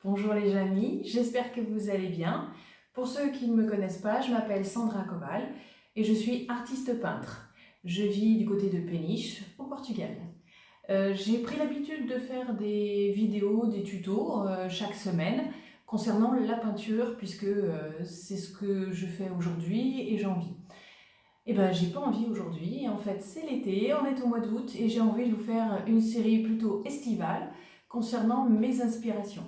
Bonjour les amis, j'espère que vous allez bien. Pour ceux qui ne me connaissent pas, je m'appelle Sandra Koval et je suis artiste peintre. Je vis du côté de Peniche, au Portugal. J'ai pris l'habitude de faire des vidéos, des tutos chaque semaine concernant la peinture puisque c'est ce que je fais aujourd'hui et j'en vis. Eh ben, j'ai pas envie aujourd'hui. En fait, c'est l'été, on est au mois d'août et j'ai envie de vous faire une série plutôt estivale concernant mes inspirations.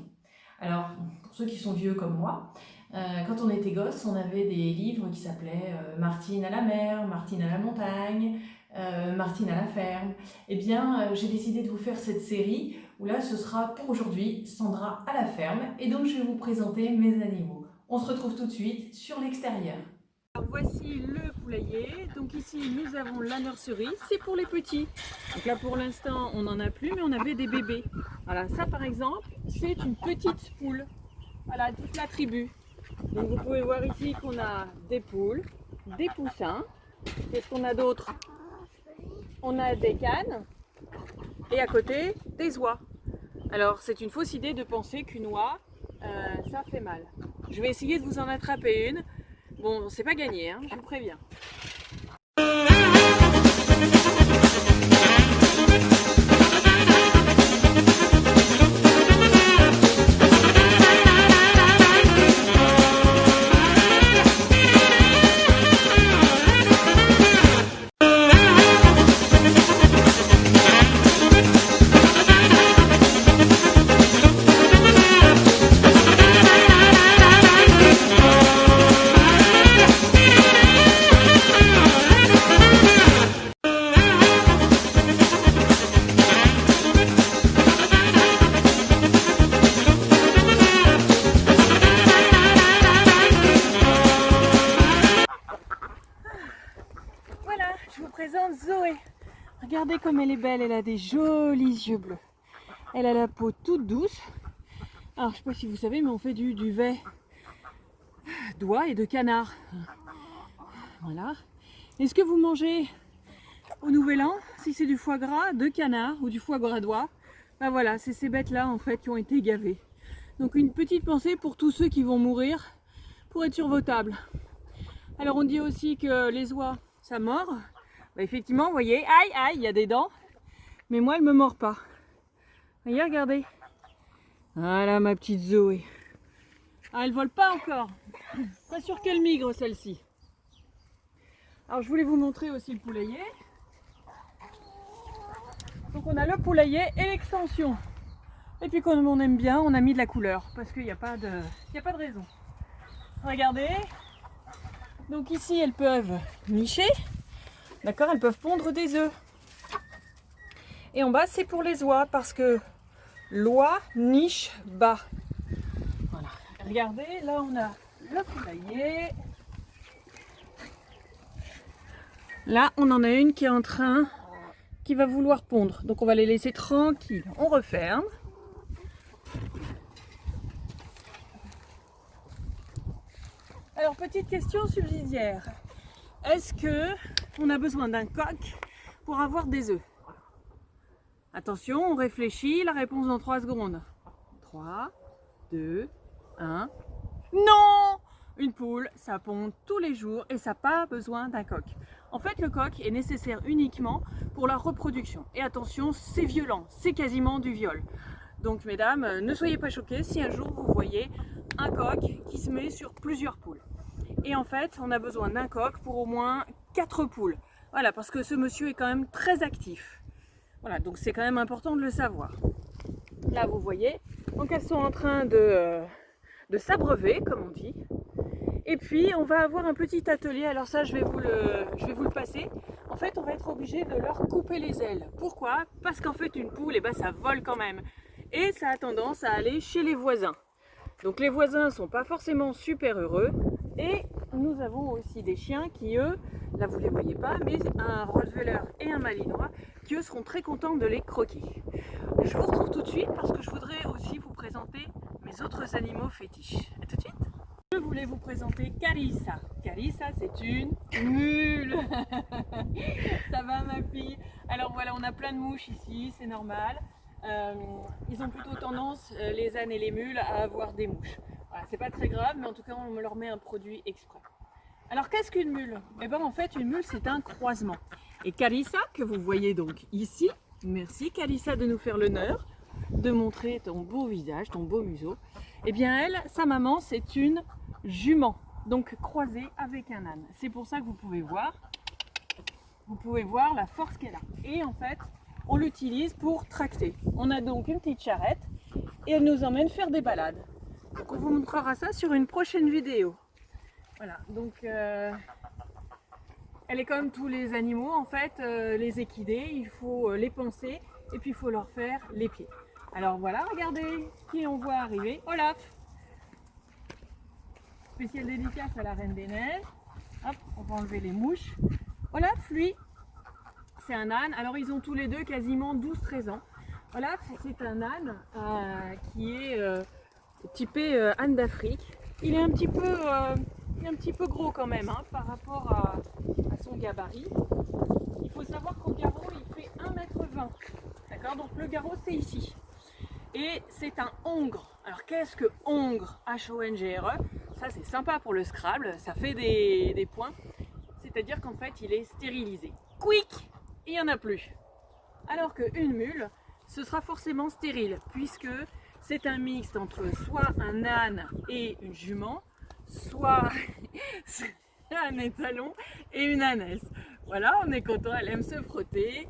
Alors, pour ceux qui sont vieux comme moi, quand on était gosse, on avait des livres qui s'appelaient Martine à la mer, Martine à la montagne, Martine à la ferme. Eh bien, j'ai décidé de vous faire cette série où là, ce sera pour aujourd'hui Sandra à la ferme et donc je vais vous présenter mes animaux. On se retrouve tout de suite sur l'extérieur. Alors voici le poulailler. Donc ici nous avons la nurserie, c'est pour les petits. Donc là pour l'instant on n'en a plus, mais on avait des bébés. Voilà, ça par exemple c'est une petite poule. Voilà, toute la tribu. Donc vous pouvez voir ici qu'on a des poules, des poussins. Qu'est-ce qu'on a d'autre? On a des cannes et à côté des oies. Alors c'est une fausse idée de penser qu'une oie ça fait mal. Je vais essayer de vous en attraper une. Bon, c'est pas gagné, hein, je vous préviens. Voilà, je vous présente Zoé. Regardez comme elle est belle, elle a des jolis yeux bleus. Elle a la peau toute douce. Alors, je ne sais pas si vous savez, mais on fait du duvet d'oie et de canard. Voilà. Est-ce que vous mangez au Nouvel An, si c'est du foie gras de canard ou du foie gras d'oie? Ben voilà, c'est ces bêtes-là en fait qui ont été gavées. Donc une petite pensée pour tous ceux qui vont mourir pour être sur vos tables. Alors on dit aussi que les oies, ça mord. Ben effectivement, vous voyez, aïe, aïe, il y a des dents. Mais moi, elle ne me mord pas. Voyez, regardez. Voilà ma petite Zoé. Ah, elle vole pas encore. Pas sûr qu'elle migre celle-ci. Alors je voulais vous montrer aussi le poulailler. Donc on a le poulailler et l'extension. Et puis comme on aime bien, on a mis de la couleur parce qu'il n'y a pas de raison. Regardez. Donc ici elles peuvent nicher. D'accord, elles peuvent pondre des œufs. Et en bas c'est pour les oies parce que l'oie niche bas. Voilà. Regardez, là on a le poulailler. Là on en a une qui est en train, qui va vouloir pondre. Donc on va les laisser tranquilles. On referme. Alors petite question subsidiaire. Est-ce que on a besoin d'un coq pour avoir des œufs? Attention, on réfléchit, la réponse dans 3 secondes. 3, 2, 1. Non! Une poule, ça pond tous les jours et ça n'a pas besoin d'un coq. En fait, le coq est nécessaire uniquement pour la reproduction. Et attention, c'est violent, c'est quasiment du viol. Donc mesdames, ne soyez pas choquées si un jour vous voyez un coq qui se met sur plusieurs poules. Et en fait, on a besoin d'un coq pour au moins 4 poules. Voilà, parce que ce monsieur est quand même très actif. Voilà, donc c'est quand même important de le savoir. Là, vous voyez, donc elles sont en train de s'abreuver, comme on dit. Et puis, on va avoir un petit atelier. Alors ça, je vais vous le passer. En fait, on va être obligé de leur couper les ailes. Pourquoi? Parce qu'en fait, une poule, ça vole quand même. Et ça a tendance à aller chez les voisins. Donc les voisins ne sont pas forcément super heureux. Et nous avons aussi des chiens qui, eux, là vous ne les voyez pas, mais un Rottweiler et un Malinois, qui eux seront très contents de les croquer. Je vous retrouve tout de suite parce que je voudrais aussi vous présenter mes autres animaux fétiches. A tout de suite. Je voulais vous présenter Carissa. Carissa, c'est une mule. Ça va ma fille? Alors voilà, on a plein de mouches ici, c'est normal. ils ont plutôt tendance, les ânes et les mules, à avoir des mouches. Voilà, c'est pas très grave, mais en tout cas on leur met un produit exprès. Alors qu'est-ce qu'une mule? Eh bien en fait une mule c'est un croisement. Et Carissa, que vous voyez donc ici, merci Carissa de nous faire l'honneur de montrer ton beau visage, ton beau museau. Eh bien elle, sa maman c'est une jument, donc croisée avec un âne. C'est pour ça que vous pouvez voir la force qu'elle a. Et en fait, on l'utilise pour tracter. On a donc une petite charrette et elle nous emmène faire des balades. Donc on vous montrera ça sur une prochaine vidéo. Voilà, donc elle est comme tous les animaux en fait, les équidés, il faut les panser et puis il faut leur faire les pieds. Alors voilà, regardez qui on voit arriver, Olaf. Spéciale dédicace à la Reine des Neiges. Hop, on va enlever les mouches. Olaf, lui, c'est un âne. Alors ils ont tous les deux quasiment 12-13 ans. Olaf, c'est un âne qui est typé âne d'Afrique. Il est un petit peu gros quand même hein, par rapport à son gabarit. Il faut savoir qu'au garrot, il fait 1,20 m. D'accord, donc le garrot, c'est ici. Et c'est un hongre. Alors qu'est-ce que hongre? H-O-N-G-R-E. Ça, c'est sympa pour le Scrabble. Ça fait des points. C'est-à-dire qu'en fait, il est stérilisé. Quick! Il n'y en a plus. Alors qu'une mule, ce sera forcément stérile, puisque c'est un mixte entre soit un âne et une jument, soit un étalon et une ânesse. Voilà, on est content, elle aime se frotter.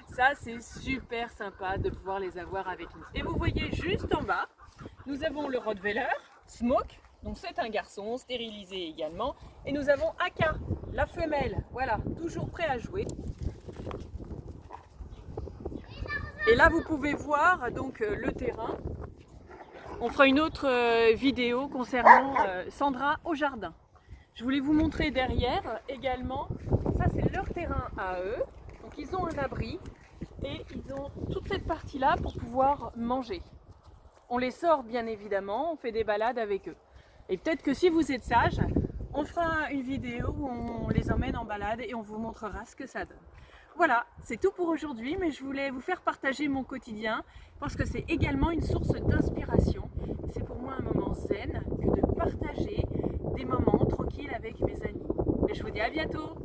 Ça, c'est super sympa de pouvoir les avoir avec nous. Et vous voyez juste en bas, nous avons le Rottweiler, Smoke, donc c'est un garçon, stérilisé également. Et nous avons Aka, la femelle, voilà, toujours prêt à jouer. Et là, vous pouvez voir donc le terrain. On fera une autre vidéo concernant Sandra au jardin. Je voulais vous montrer derrière également, ça c'est leur terrain à eux. Donc ils ont un abri et ils ont toute cette partie-là pour pouvoir manger. On les sort bien évidemment, on fait des balades avec eux. Et peut-être que si vous êtes sage, on fera une vidéo où on les emmène en balade et on vous montrera ce que ça donne. Voilà, c'est tout pour aujourd'hui, mais je voulais vous faire partager mon quotidien parce que c'est également une source d'inspiration. C'est pour moi un moment zen que de partager des moments tranquilles avec mes amis. Et je vous dis à bientôt.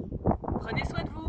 Prenez soin de vous.